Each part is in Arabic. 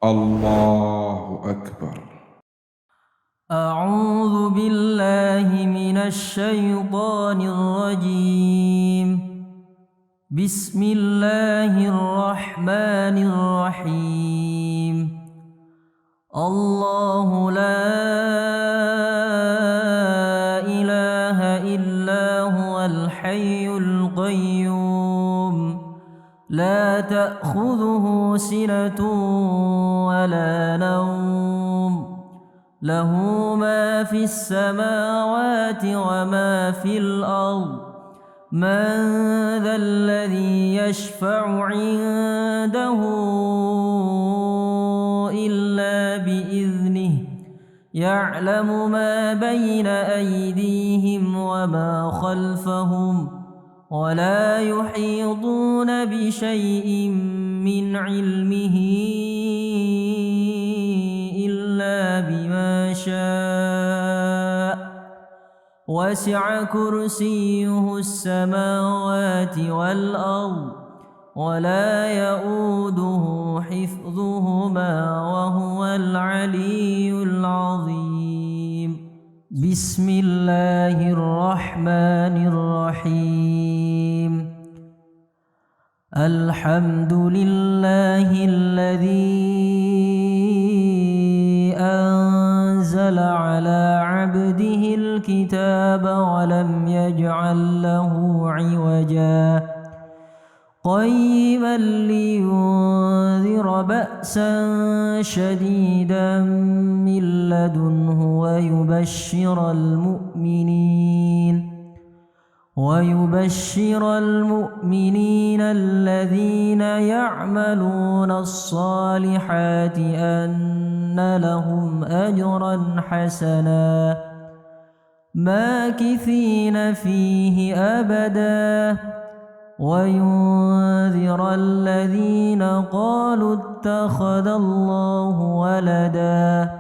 الله أكبر. أعوذ بالله من الشيطان الرجيم. بسم الله الرحمن الرحيم. الله لا إله إلا هو الحي القيوم لا تأخذه سنة ولا نوم له ما في السماوات وما في الأرض من ذا الذي يشفع عنده إلا بإذنه يعلم ما بين أيديهم وما خلفهم ولا يحيطون بشيء من علمه إلا بما شاء وسع كرسيه السماوات والأرض ولا يؤوده حفظهما وهو العلي العظيم. بسم الله الرحمن الرحيم. الحمد لله الذي أنزل على عبده الكتاب ولم يجعل له عوجا قيما لينذر بأسا شديدا من لدنه ويبشر المؤمنين الذين يعملون الصالحات أن لهم أجرا حسنا ماكثين فيه أبدا وينذر الذين قالوا اتخذ الله ولدا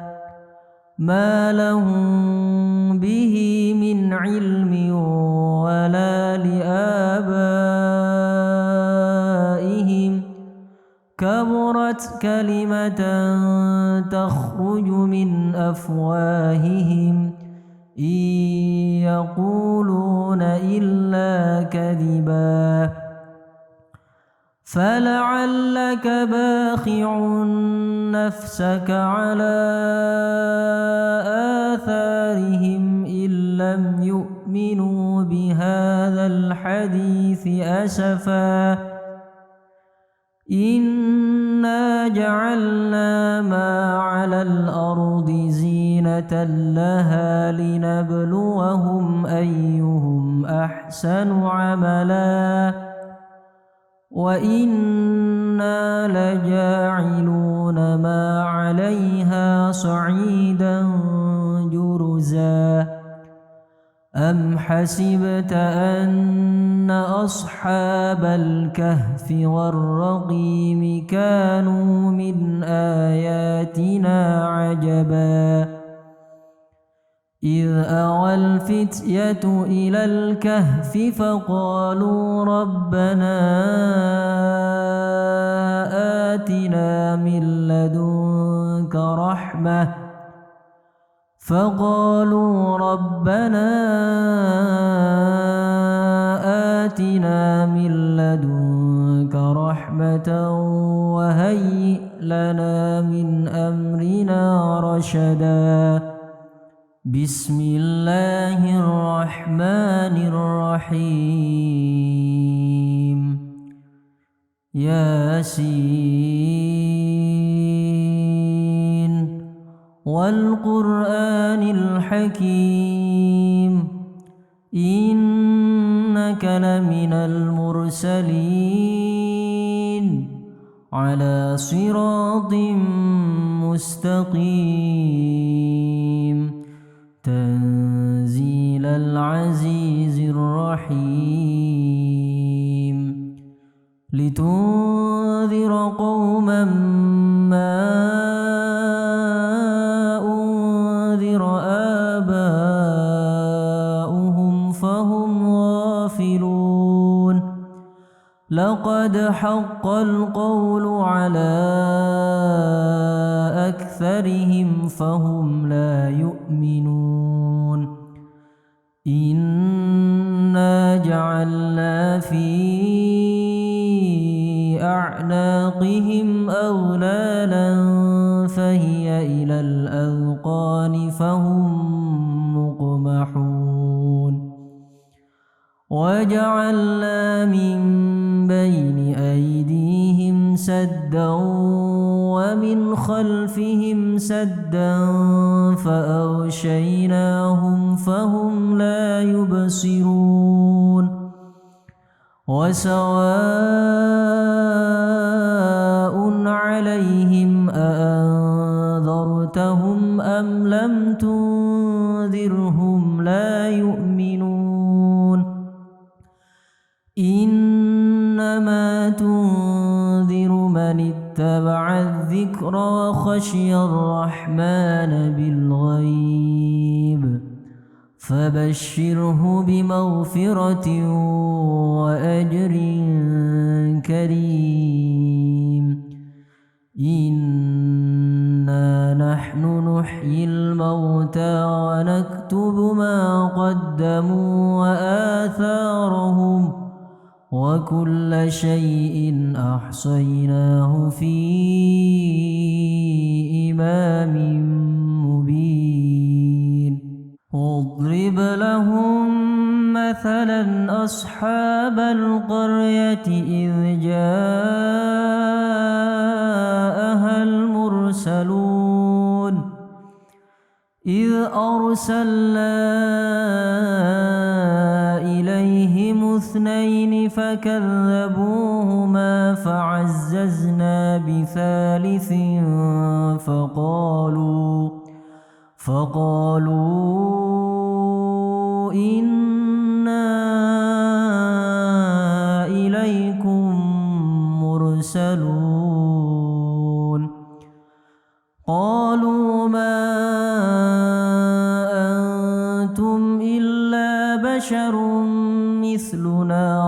ما لهم به من علم ولا لآبائهم كبرت كلمة تخرج من أفواههم إن يقولون إلا كذبا فلعلك باخع نفسك على آثارهم إن لم يؤمنوا بهذا الحديث أسفا إنا جعلنا ما على الأرض زينة لها لنبلوهم أيهم أحسن عملا وإنا لجاعلون ما عليها صعيدا جرزا أم حسبت أن أصحاب الكهف والرقيم كانوا من آياتنا عجبا إذ أوى الفتية إلى الكهف فقالوا ربنا آتنا من لدنك رحمة وهيئ لنا من أمرنا رشدا. بسم الله الرحمن الرحيم. ياسين والقرآن الحكيم إنك لمن المرسلين على صراط مستقيم تنزيل العزيز الرحيم لتنذر قوما ما أنذر آباؤهم فهم غافلون لقد حق القول على أكثرهم فهم لا يؤمنون إنا جعلنا في أعناقهم أغلالا فهي إلى الأذقان فهم مقمحون وجعلنا من بين أيديهم سدا ومن خلفهم سدا فأغشيناهم فهم لا يبصرون وسواء عليهم أأنذرتهم أم لم تنذرهم لا يؤمنون إنما تنذر من اتبع الذكر وخشي الرحمن بالغيب فبشره بمغفرة وأجر كريم إنا نحن نحيي الموتى ونكتب ما قدموا وآثارهم وكل شيء أحصيناه في إمام مبين واضرب لهم مثلا أصحاب القرية إذ جاءها المرسلون إذ أرسلنا إليهم اثنين فكذبوهما فعززنا بثالث فقالوا إنا إليكم مرسلون قالوا ما أنتم إلا بشر مثلنا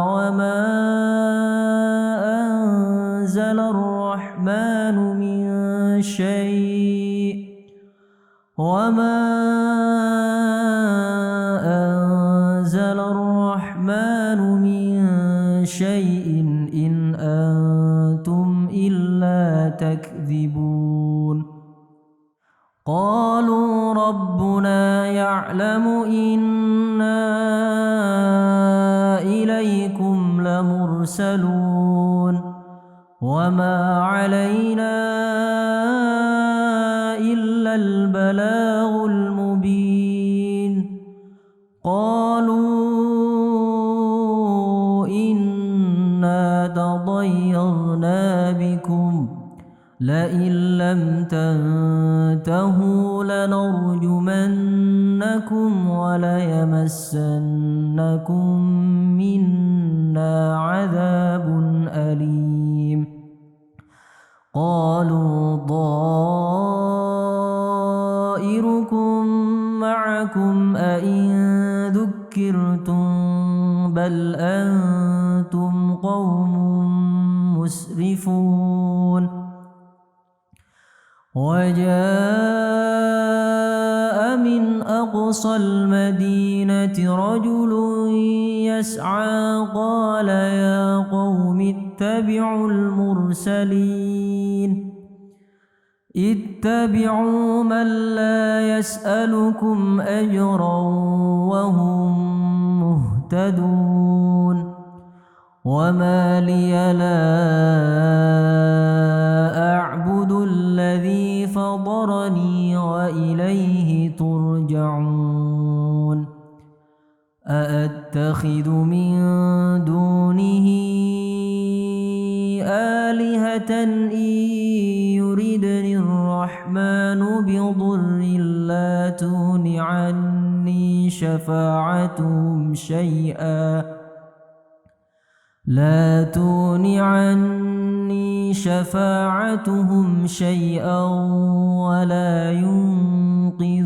أنزل الرحمن من شيء إن أنتم إلا تكذبون قالوا ربنا يعلم إنا إليكم لمرسلون وما علينا إلا البلاغ المبين قالوا إنا تطيرنا بكم لئن لم تنتهوا لنرجمنكم وليمسنكم منا عذاب أليم قالوا طائركم معكم أئن ذكرتم بل أنتم قوم مسرفون وجاء من أقصى المدينة رجل يسعى قال يا قوم اتبعوا المرسلين اتبعوا من لا يسألكم أجرا وهم مهتدون وما لي لا أعبد الذي فطرني وإليه ترجعون أأتخذ من دونه آلهة إن يردني الرحمن بضر لا تغن عني شفاعتهم شيئا ولا ينقذون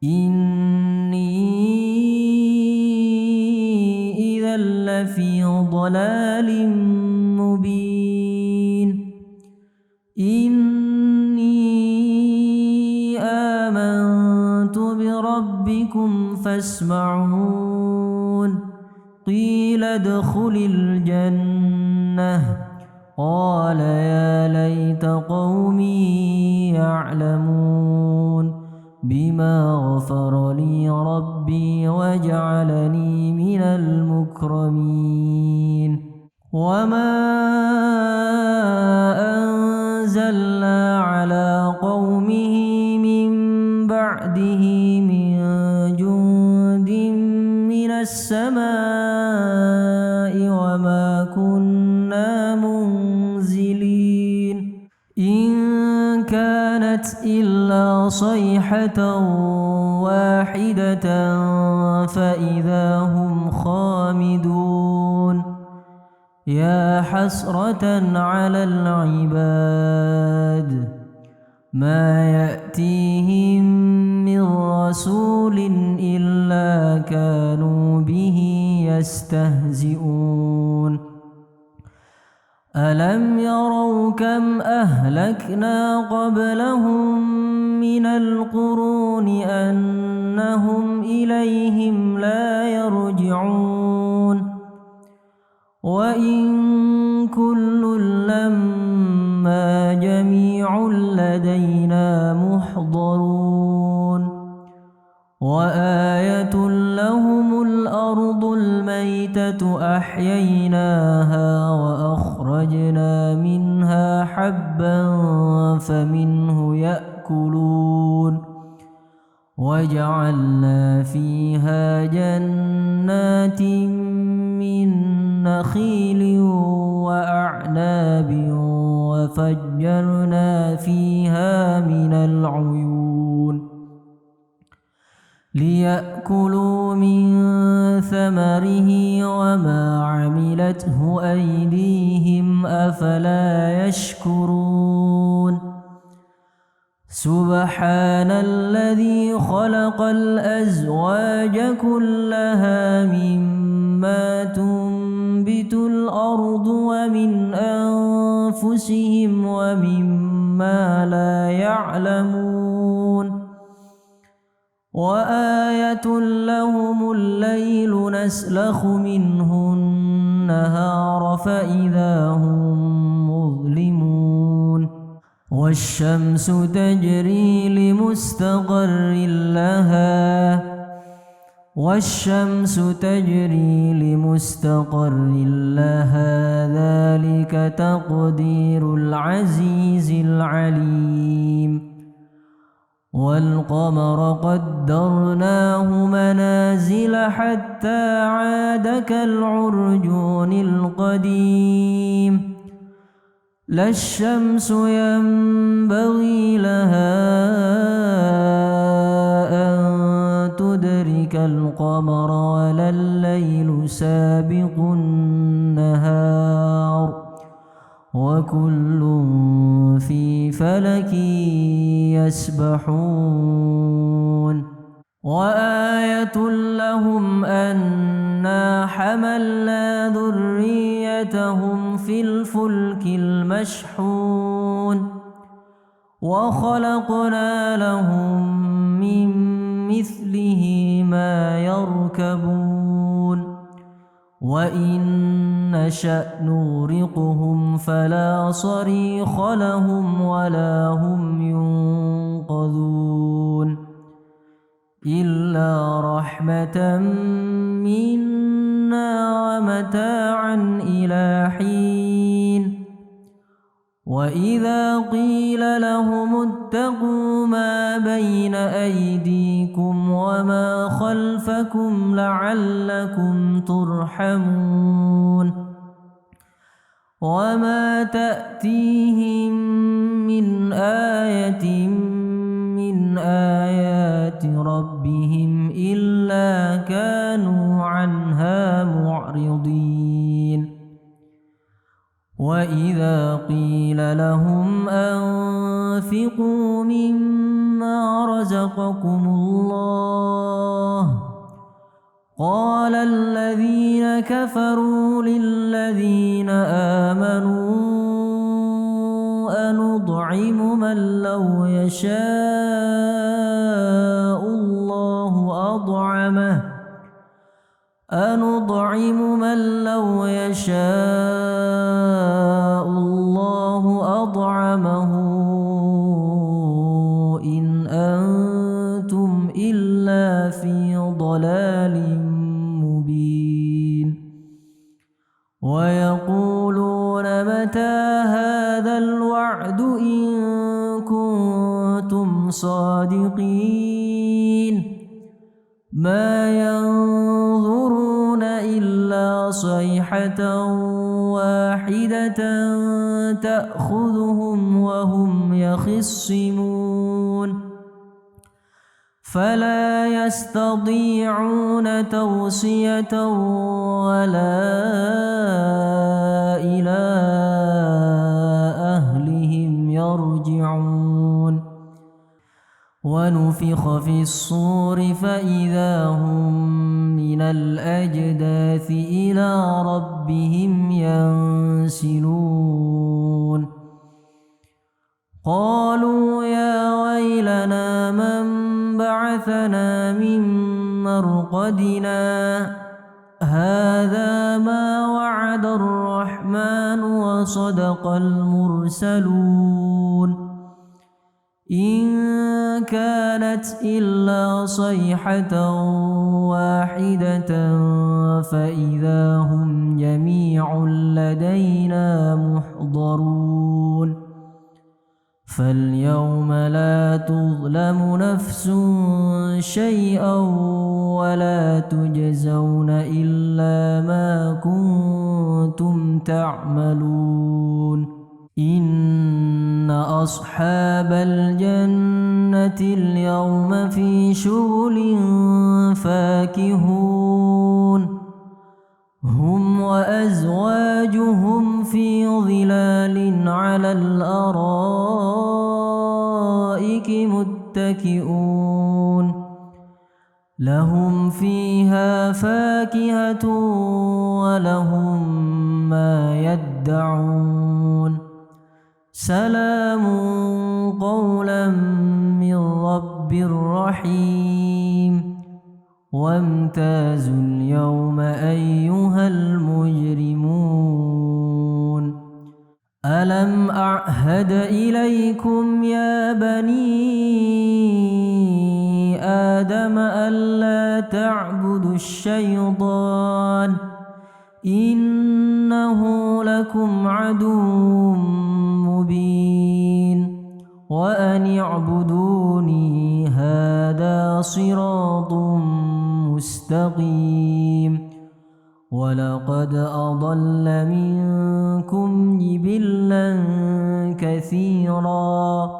إني إذا لفي ربكم فاسمعون قيل ادخل الجنة قال يا ليت قومي يعلمون بما غفر لي ربي وجعلني من المكرمين وما أنزلنا على قومه من بعده من جند من السماء وما كنا منزلين إن كانت إلا صيحة واحدة فإذا هم خامدون يا حسرة على العباد ما يأتيهم من رسول إلا كانوا به يستهزئون ألم يروا كم أهلكنا قبلهم من القرون أنهم إليهم لا يرجعون وإن كل لما جميع لدينا محضرون وآية لهم الأرض الميتة أحييناها وأخرجنا منها حبا فمنه يأكلون وجعلنا فيها جنات من نخيل وأعناب وفجرنا فيها من العيون ليأكلوا من ثمره وما عملته أيديهم أفلا يشكرون سبحان الذي خلق الأزواج كلها مما تنبت الأرض ومن أنفسهم ومما لا يعلمون وآية لهم الليل نسلخ منه النهار فإذا هم مظلمون والشمس تجري لمستقر لها ذلك تقدير العزيز العليم والقمر قدرناه منازل حتى عاد كالعرجون القديم لا الشمس ينبغي لها أن تدرك القمر ولا الليل سابق النهار وكل في فلك يسبحون وآية لهم أنا حملنا ذريتهم في الفلك المشحون وخلقنا لهم من مثله ما يركبون وإن نشأ نغرقهم فلا صريخ لهم ولا هم ينقذون إلا رحمة منا ومتاعا إلى حين وإذا قيل لهم اتقوا ما بين أيديكم وما خلفكم لعلكم ترحمون وما تأتيهم من آية من آيات ربهم إلا كانوا عنها معرضين وإذا قيل لهم أنفقوا مما رزقكم الله قال الذين كفروا للذين آمنوا أنطعم من لو يشاء الله أنطعم من لو يشاء الله أطعمه إن أنتم إلا في ضلال مبين ويقولون متى هذا الوعد إن كنتم صادقين ما ينظرون إلا صيحة واحدة تأخذهم وهم يخصمون فلا يستطيعون توصية ولا إلى أهلهم يرجعون ونفخ في الصور فإذا هم من الأجداث إلى ربهم ينسلون قالوا يا ويلنا من بعثنا من مرقدنا هذا ما وعد الرحمن وصدق المرسلون إن كانت إلا صيحة واحدة فإذا هم جميع لدينا محضرون فاليوم لا تظلم نفس شيئا ولا تجزون إلا ما كنتم تعملون إن أصحاب الجنة اليوم في شغل فاكهون هم وأزواجهم في ظلال على الأرائك متكئون لهم فيها فاكهة ولهم ما يدعون سلام قولا من رب رحيم وامتازوا اليوم أيها المجرمون ألم أعهد إليكم يا بني آدم ألا تعبدوا الشيطان إنه لكم عدو مبين وأن اعبدوني هذا صراط مستقيم ولقد أضل منكم جبلا كثيرا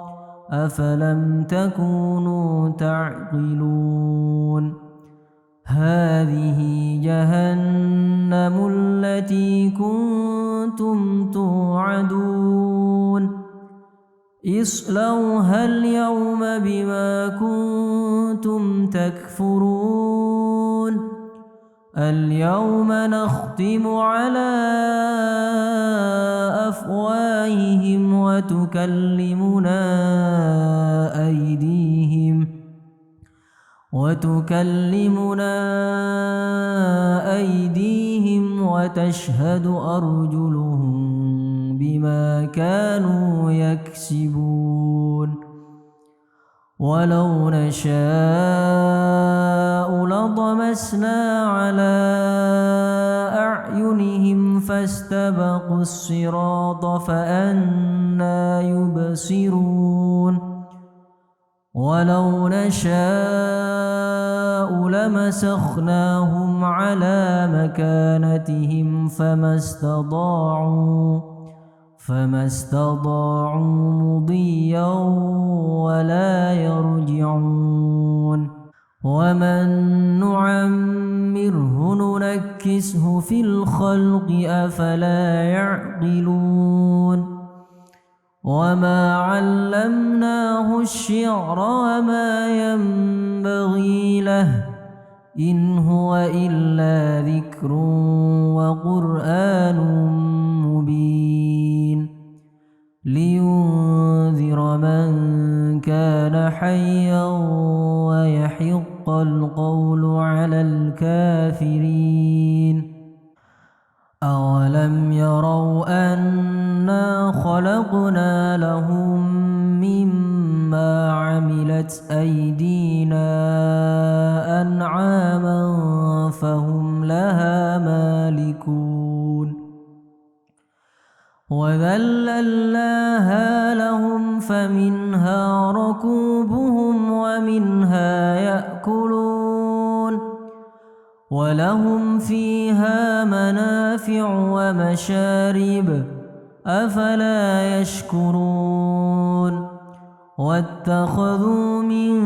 أفلم تكونوا تعقلون هذه جهنم التي كنتم توعدون اصلوها اليوم بما كنتم تكفرون اليوم نختم على أفواههم وتكلمنا أيديهم وتشهد أرجلهم بما كانوا يكسبون ولو نشاء لطمسنا على أعينهم فاستبقوا الصراط فأنى يبصرون ولو نشاء لمسخناهم على مكانتهم فما استطاعوا مضيا ولا يرجعون ومن نعمره ننكسه في الخلق أفلا يعقلون وما علمناه الشعر وما ينبغي له إن هو إلا ذكر وقرآن مبين لينذر من كان حيا ويحق القول على الكافرين أولم يروا أنا خلقنا لهم مما عملت أيدينا أنعاما فهم لها مالكون وذللناها لهم فمنها ركوبهم ومنها يأكلون ولهم فيها منافع ومشارب أفلا يشكرون واتخذوا من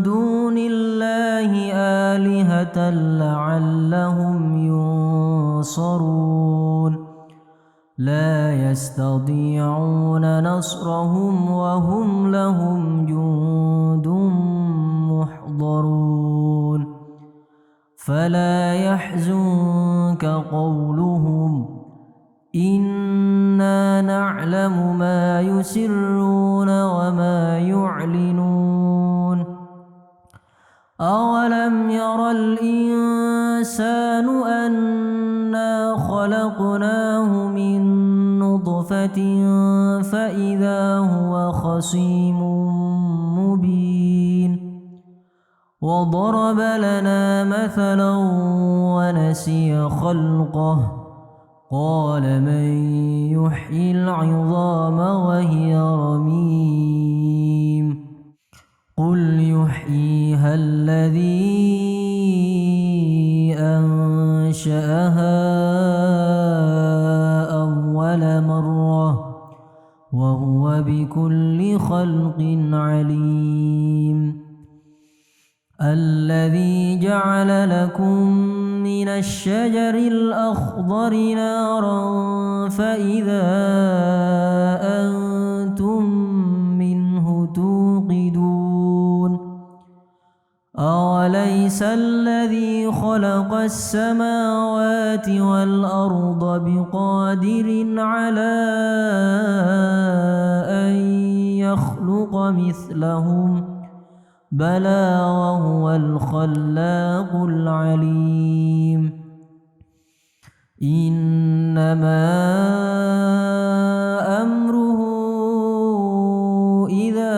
دون الله آلهة لعلهم ينصرون لا يستطيعون نصرهم وهم لهم جند محضرون فلا يحزنك قولهم إنا نعلم ما يسرون وما يعلنون أولم ير الإنسان أنا خلقناه من نطفة فإذا هو خصيم مبين وضرب لنا مثلا ونسي خلقه قال من يحيي العظام وهي رميم قل يحييها الذي أنشأها أول مرة وهو بكل خلق عليم الذي جعل لكم من الشجر الأخضر نارا فإذا أنتم منه توقدون أوليس الذي خلق السماوات والأرض بقادر على أن يخلق مثلهم بلى وهو الخلاق العليم إنما أمره إذا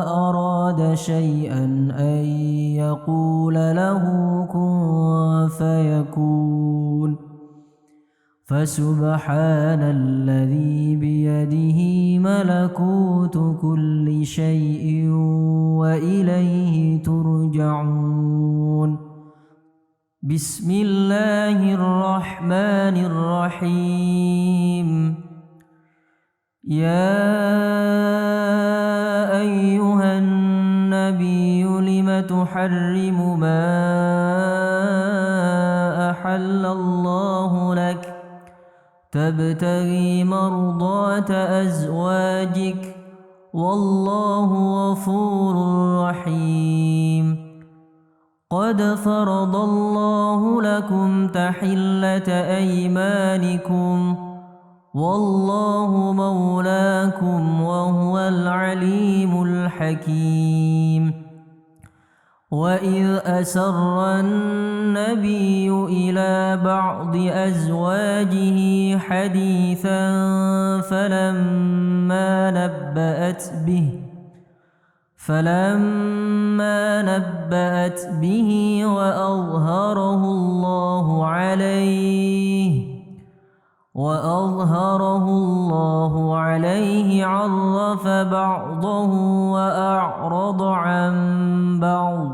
أراد شيئا أن يقول له كن فيكون فسبحان الذي بيده ملكوت كل شيء وإليه ترجعون بسم الله الرحمن الرحيم يا أيها النبي لم تحرم ما أحل الله لك تبتغي مرضات أزواجك والله غفور رحيم قد فرض الله لكم تحلة أيمانكم والله مولاكم وهو العليم الحكيم وإذ أسر النبي إلى بعض أزواجه حديثا فلما نبأت به وأظهره الله عليه عرف بعضه وأعرض عن بعض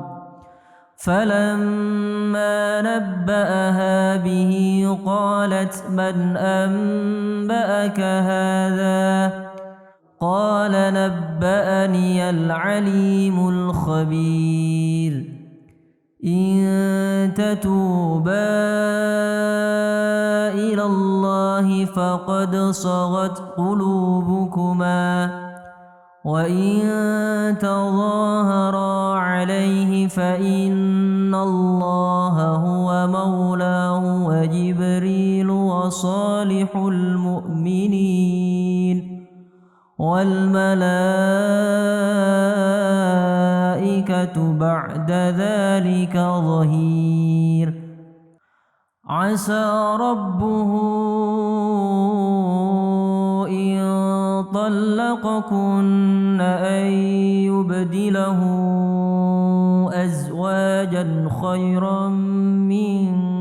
فلما نبأها به قالت من أنبأك هذا قال نبأني العليم الخبير إن تتوبا إلى الله فقد صغت قلوبكما وإن تظاهرا عليه فإن الله هو مولاه وجبريل وصالح المؤمنين والملائكة الملائكة بعد ذلك ظهير عسى ربه إن طلقكن أن يبدله أزواجا خيرا منكن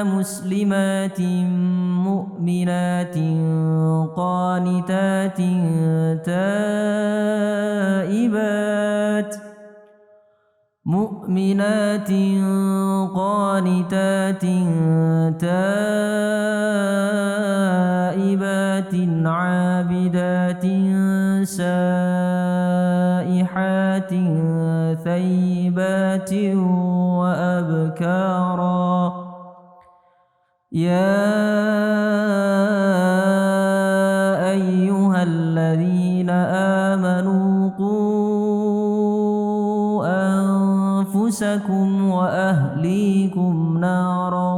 مسلمات مؤمنات قانتات تائبات عابدات سائحات ثيبات وأبكارا يا أيها الذين آمنوا قوا أنفسكم وأهليكم نارا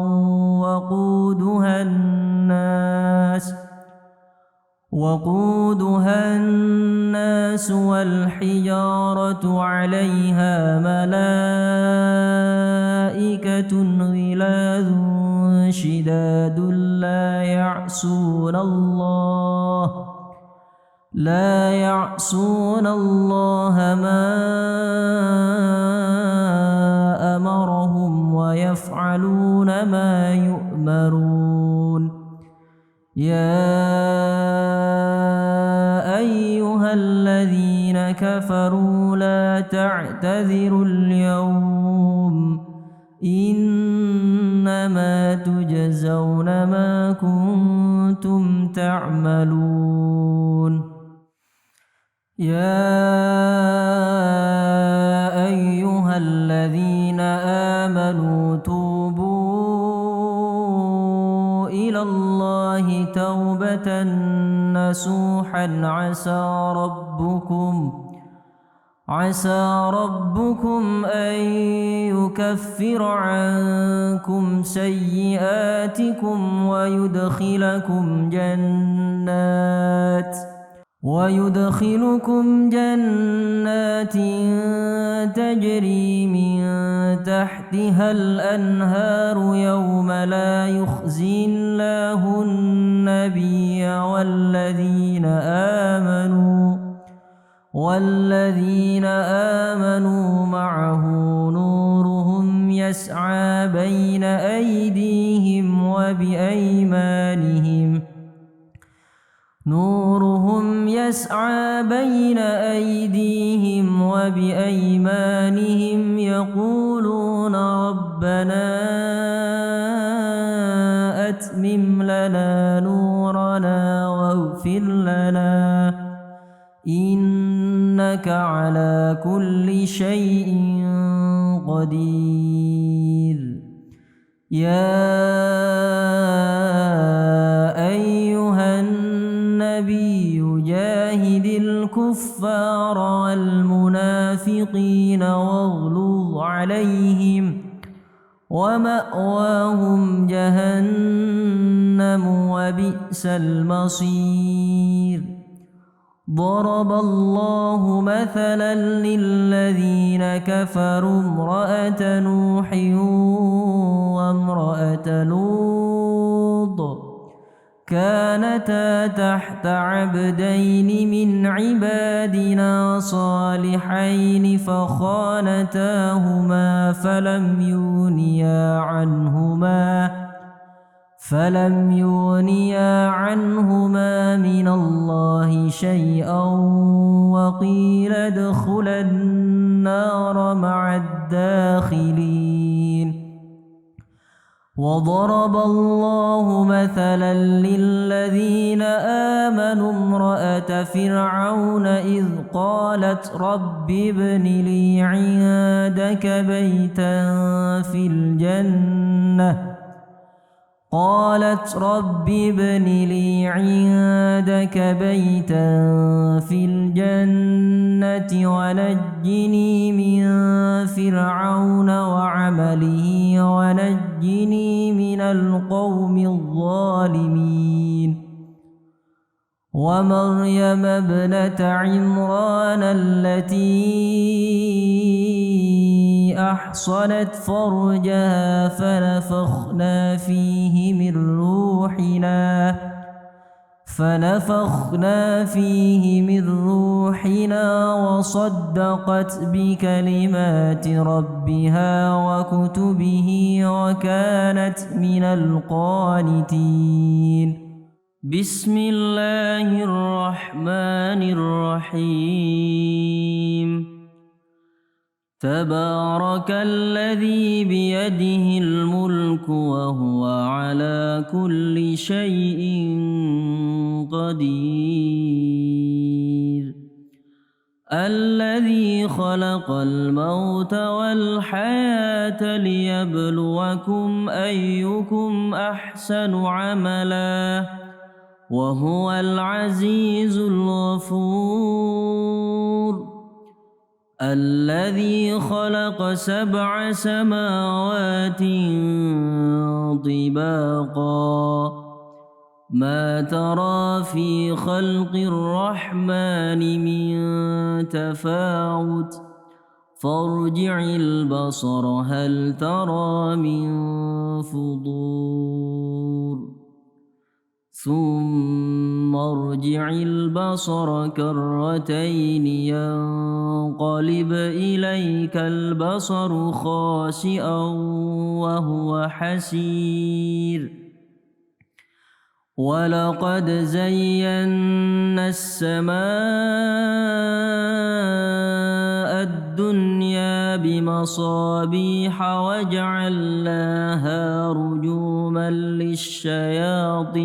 وقودها الناس والحجارة عليها ملائكة غلاظ شداد لا يعصون الله ما أمرهم ويفعلون ما يؤمرون يا أيها الذين كفروا لا تعتذروا اليوم إنما تجزون ما كنتم تعملون يا أيها الذين آمنوا توبوا إلى الله توبة نصوحا عسى ربكم أن يكفر عنكم سيئاتكم ويدخلكم جنات تجري من تحتها الأنهار يوم لا يخزي الله النبي والذين آمنوا معه نورهم يسعى بين أيديهم وبأيمانهم يقولون ربنا أتمم لنا نورنا واغفر لنا إنك على كل شيء قدير يا أيها النبي جاهد الكفار والمنافقين واغلظ عليهم ومأواهم جهنم وبئس المصير ضرب الله مثلا للذين كفروا امرأة نوح وامرأة لوط كانتا تحت عبدين من عبادنا صالحين فخانتاهما فلم يغنيا عنهما من الله شيئا وقيل ادخلا النار مع الداخلين وضرب الله مثلا للذين آمنوا امرأة فرعون إذ قالت رب ابن لي عندك بيتا في الجنة قالت رب ابن لي عندك بيتا في الجنة ونجني من فرعون وعمله ونجني من القوم الظالمين ومريم ابنة عمران التي أحصنت فرجها فنفخنا فيه من روحنا وصدقت بكلمات ربها وكتبه وكانت من القانتين. بسم الله الرحمن الرحيم. تبارك الذي بيده الملك وهو على كل شيء قدير. الذي خلق الموت والحياة ليبلوكم أيكم أحسن عملا وهو العزيز الغفور. الذي خلق 7 سماوات طباقا ما ترى في خلق الرحمن من تفاوت فارجع البصر هل ترى من فطور ثم ارجع البصر كرتين ينقلب إليك البصر خاسئا وهو حسير. ولقد زينا السماء الدنيا بمصابيح وجعلناها رجوما للشياطين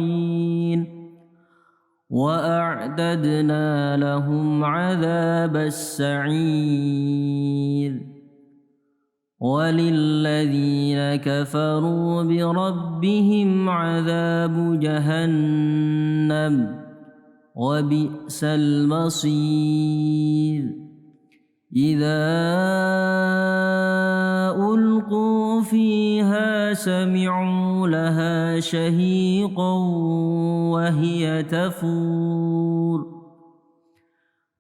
وأعتدنا لهم عذاب السعير. وللذين كفروا بربهم عذاب جهنم وبئس المصير. إذا ألقوا فيها سمعوا لها شهيقا وهي تفور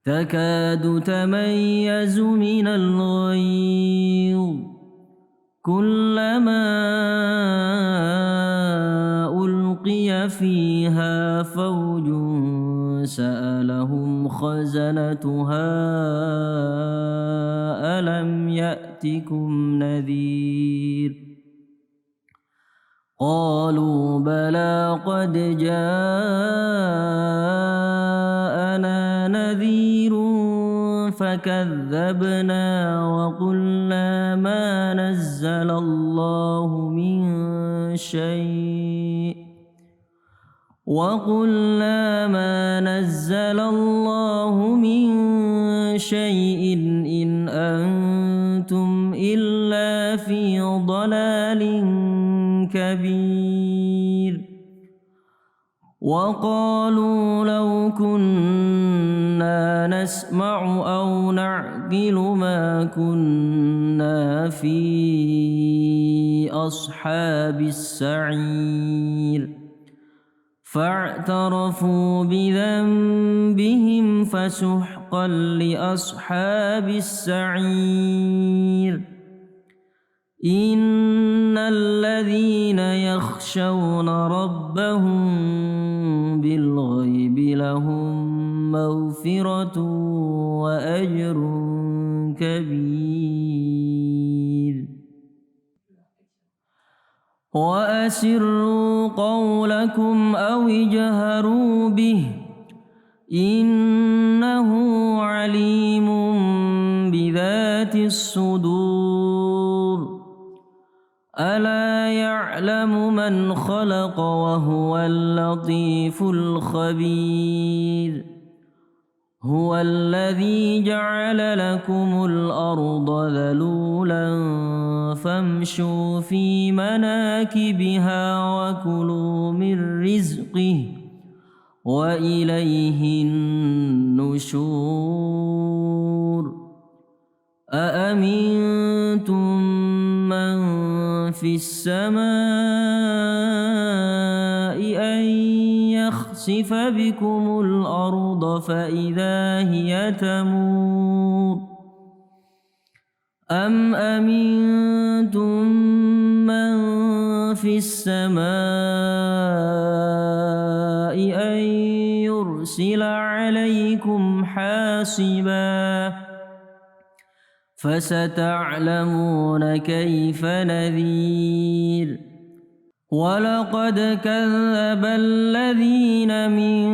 تكاد تميز من الغيظ كلما ألقي فيها فوج سألهم خزنتها ألم يأتكم نذير قالوا بلى قد جاءنا نذير فكذبنا وقلنا ما نزل الله من شيء إن أنتم إلا في ضلال كبير. وقالوا لو كنا نسمع أو نعقل ما كنا في أصحاب السعير فاعترفوا بذنبهم فسحقا لأصحاب السعير. إن الذين يخشون ربهم بالغيب لهم مغفرة وأجر كبير. وأسروا قولكم أو اجهروا به إنه عليم بذات الصدور. ألا يعلم من خلق وهو اللطيف الخبير. هو الذي جعل لكم الأرض ذلولا فامشوا في مناكبها وكلوا من رزقه وإليه النشور أأمنتم من في السماء أن يخسف بكم الأرض فإذا هي تمور أم أمنتم من في السماء أن يرسل عليكم حاصبا فستعلمون كيف نذير ولقد كذب الذين من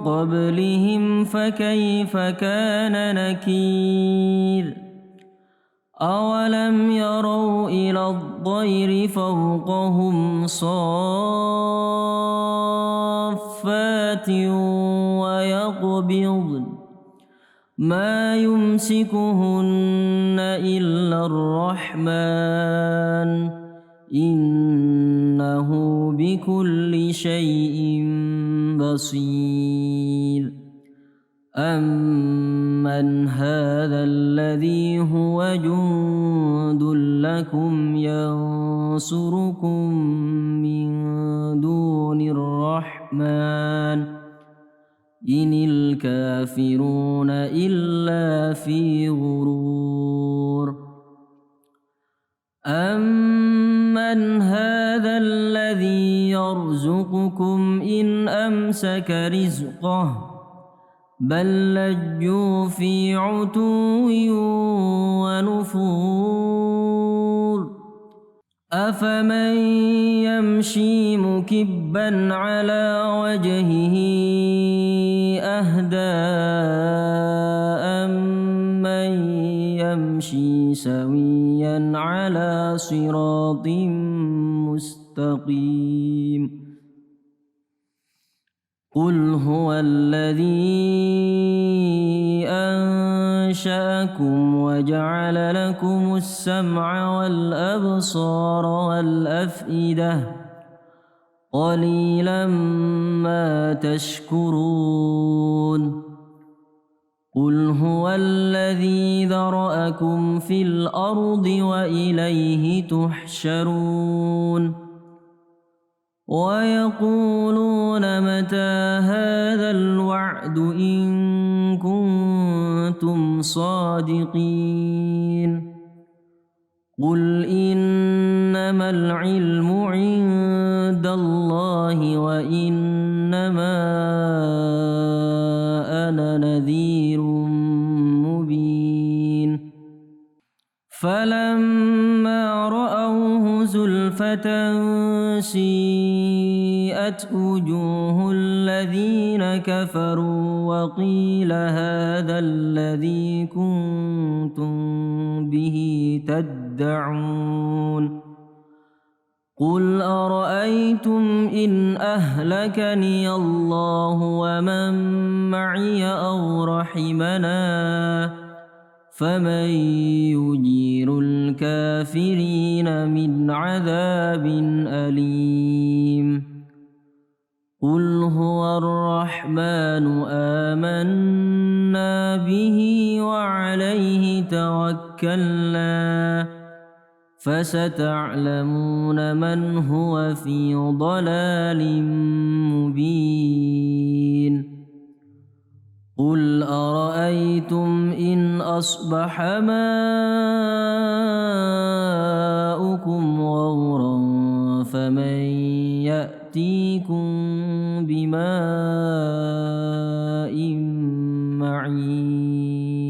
قبلهم فكيف كان نكير أولم يروا إلى الطير فوقهم صافات ويقبضن ما يمسكهن إلا الرحمن إنه بكل شيء بصير أمن هذا الذي هو جند لكم ينصركم من دون الرحمن إن الكافرون إلا في غرور أمن هذا الذي يرزقكم إن أمسك رزقه بل لجوا في عتو ونفور أفمن يمشي مكبا على وجهه أهدى أمن يمشي سويا على صراط مستقيم قل هو الذي أنشأكم وجعل لكم السمع والأبصار والأفئدة قليلا ما تشكرون قل هو الذي ذرأكم في الأرض وإليه تحشرون ويقولون متى هذا الوعد إن كنتم صادقين قل إنما العلم عند الله وإنما أنا نذير مبين فلما رأوه زلفة سيئت وجوه الذين كفروا وقيل هذا الذي كنتم به تدعون قل أرأيتم إن أهلكني الله ومن معي أو رحمنا فمن يجير الكافرين من عذاب أليم قل هو الرحمن آمنا به وعليه توكلنا فستعلمون من هو في ضلال مبين قل أرأيتم إن أصبح ماؤكم غورا فمن يأتيكم بماء معين